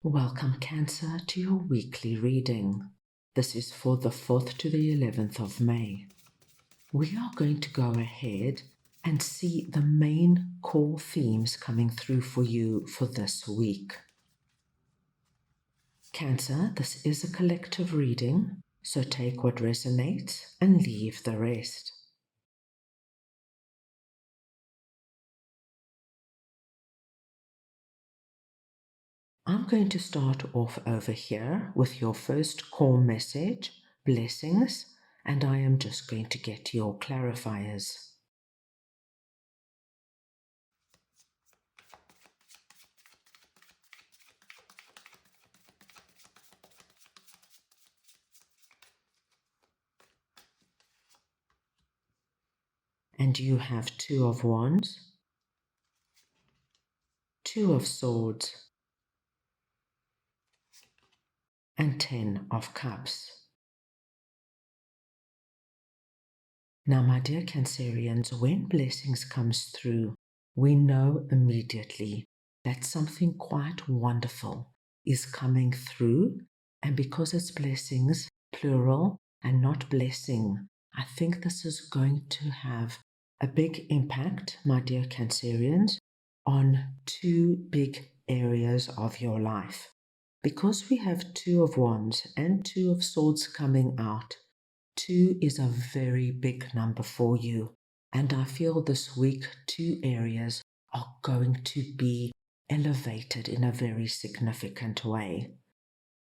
Welcome, Cancer, to your weekly reading. This is for the 4th to the 11th of May. We are going to go ahead and see the main core themes coming through for you for this week. Cancer, this is a collective reading, so take what resonates and leave the rest. I'm going to start off over here with your first core message, blessings, and I am just going to get your clarifiers. And you have 2 of Wands, 2 of Swords, and 10 of Cups. Now, my dear Cancerians, when blessings comes through, we know immediately that something quite wonderful is coming through, and because it's blessings, plural, and not blessing, I think this is going to have a big impact, my dear Cancerians, on 2 big areas of your life. Because we have 2 of Wands and 2 of Swords coming out, 2 is a very big number for you, and I feel this week 2 areas are going to be elevated in a very significant way.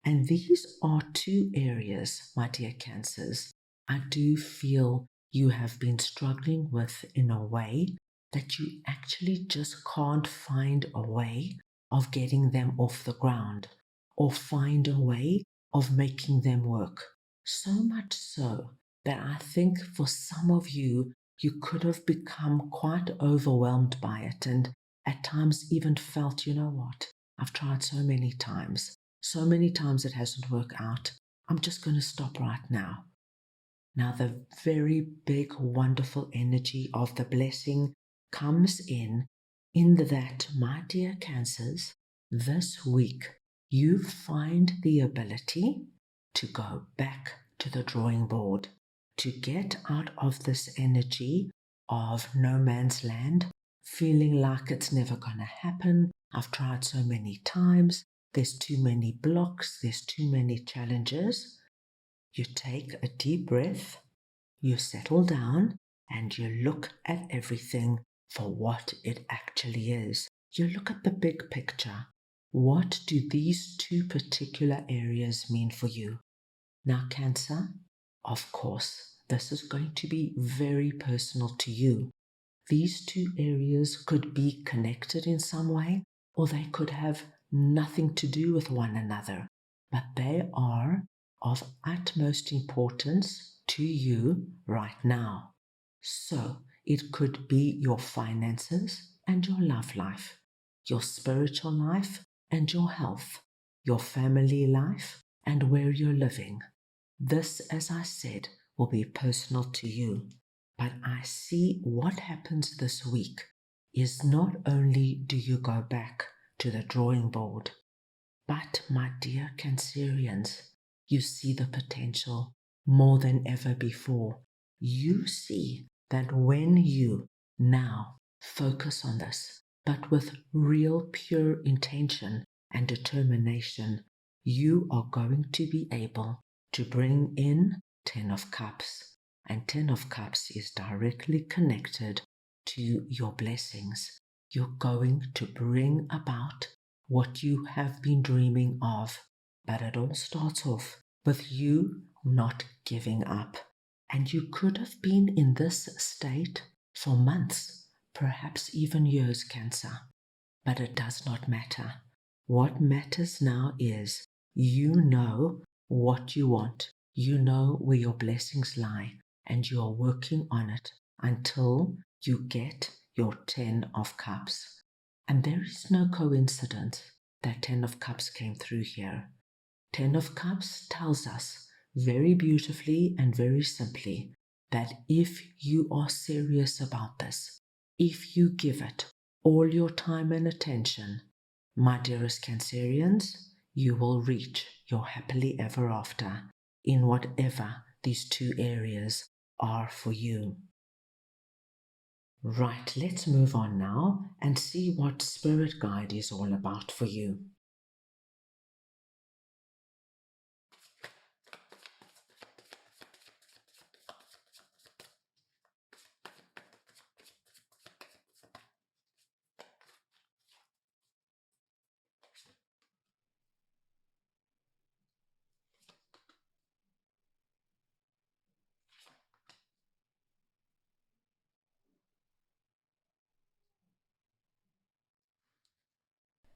And these are 2 areas, my dear Cancers, I do feel you have been struggling with in a way that you actually just can't find a way of getting them off the ground or find a way of making them work. So much so that I think for some of you, you could have become quite overwhelmed by it and at times even felt, you know what, I've tried so many times it hasn't worked out. I'm just going to stop right now. Now the very big, wonderful energy of the blessing comes in that, my dear Cancers, this week you find the ability to go back to the drawing board, to get out of this energy of no man's land, feeling like it's never going to happen. I've tried so many times. There's too many blocks. There's too many challenges. You take a deep breath, you settle down, and you look at everything for what it actually is. You look at the big picture. What do these 2 particular areas mean for you? Now, Cancer, of course, this is going to be very personal to you. These 2 areas could be connected in some way, or they could have nothing to do with one another, but they are of utmost importance to you right now. So it could be your finances and your love life, your spiritual life and your health, your family life and where you're living. This, as I said, will be personal to you. But I see what happens this week is not only do you go back to the drawing board, but, my dear Cancerians, you see the potential more than ever before. You see that when you now focus on this, but with real pure intention and determination, you are going to be able to bring in 10 of Cups. And 10 of Cups is directly connected to your blessings. You're going to bring about what you have been dreaming of. But it all starts off with you not giving up. And you could have been in this state for months, perhaps even years, Cancer. But it does not matter. What matters now is you know what you want. You know where your blessings lie, and you are working on it until you get your 10 of Cups. And there is no coincidence that 10 of Cups came through here. 10 of Cups tells us very beautifully and very simply that if you are serious about this, if you give it all your time and attention, my dearest Cancerians, you will reach your happily ever after in whatever these two areas are for you. Right, let's move on now and see what Spirit Guide is all about for you.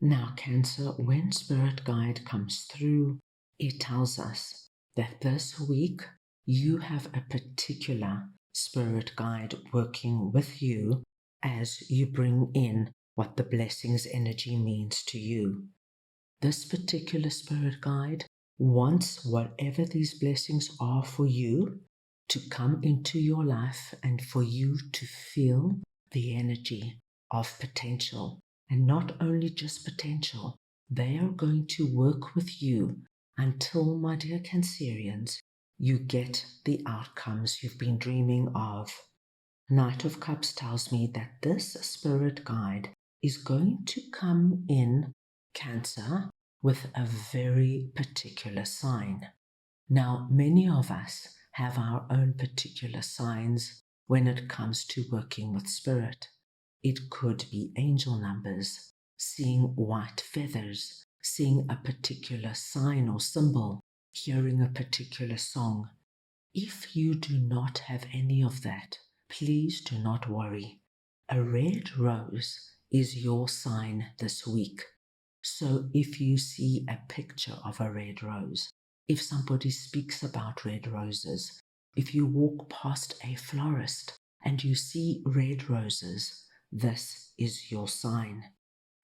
Now, Cancer, when Spirit Guide comes through, it tells us that this week you have a particular Spirit Guide working with you as you bring in what the blessings energy means to you. This particular Spirit Guide wants whatever these blessings are for you to come into your life and for you to feel the energy of potential. And not only just potential, they are going to work with you until, my dear Cancerians, you get the outcomes you've been dreaming of. Knight of Cups tells me that this Spirit Guide is going to come in, Cancer, with a very particular sign. Now, many of us have our own particular signs when it comes to working with spirit. It could be angel numbers, seeing white feathers, seeing a particular sign or symbol, hearing a particular song. If you do not have any of that, please do not worry. A red rose is your sign this week. So if you see a picture of a red rose, if somebody speaks about red roses, if you walk past a florist and you see red roses, this is your sign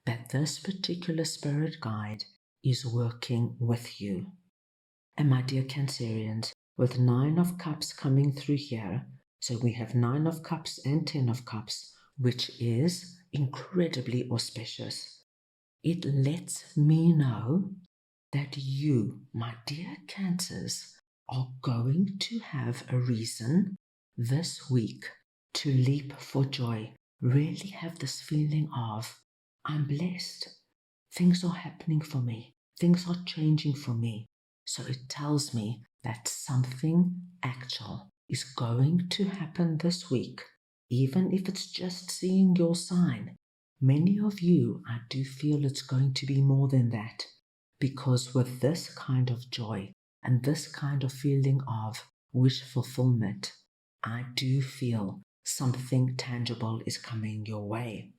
that this particular Spirit Guide is working with you. And my dear Cancerians, with 9 of Cups coming through here, so we have 9 of Cups and 10 of Cups, which is incredibly auspicious. It lets me know that you, my dear Cancers, are going to have a reason this week to leap for joy. Really have this feeling of, I'm blessed. Things are happening for me. Things are changing for me. So it tells me that something actual is going to happen this week, even if it's just seeing your sign. Many of you, I do feel it's going to be more than that, because with this kind of joy and this kind of feeling of wish fulfillment, I do feel something tangible is coming your way.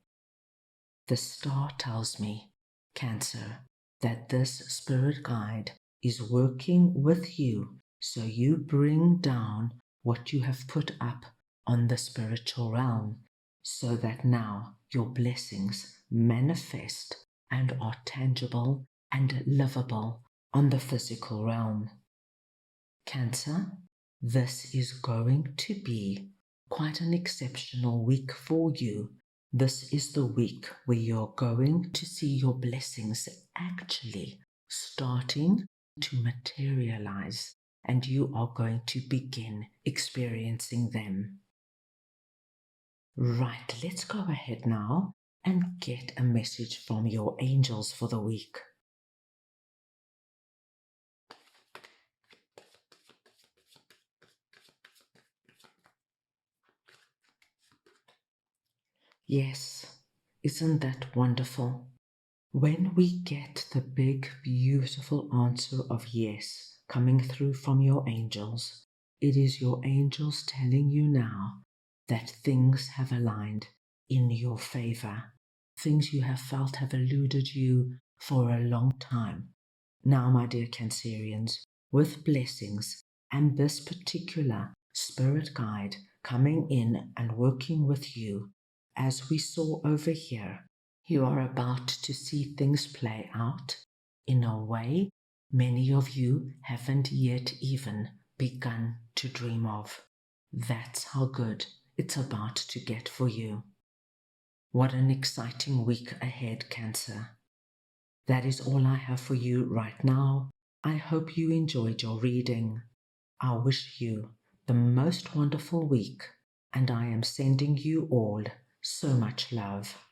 The star tells me, Cancer, that this Spirit Guide is working with you so you bring down what you have put up on the spiritual realm, so that now your blessings manifest and are tangible and livable on the physical realm. Cancer, this is going to be quite an exceptional week for you. This is the week where you're going to see your blessings actually starting to materialize, and you are going to begin experiencing them. Right, let's go ahead now and get a message from your angels for the week. Yes, isn't that wonderful? When we get the big, beautiful answer of yes coming through from your angels, it is your angels telling you now that things have aligned in your favor. Things you have felt have eluded you for a long time. Now, my dear Cancerians, with blessings and this particular Spirit Guide coming in and working with you, as we saw over here, you are about to see things play out in a way many of you haven't yet even begun to dream of. That's how good it's about to get for you. What an exciting week ahead, Cancer. That is all I have for you right now. I hope you enjoyed your reading. I wish you the most wonderful week, and I am sending you all so much love.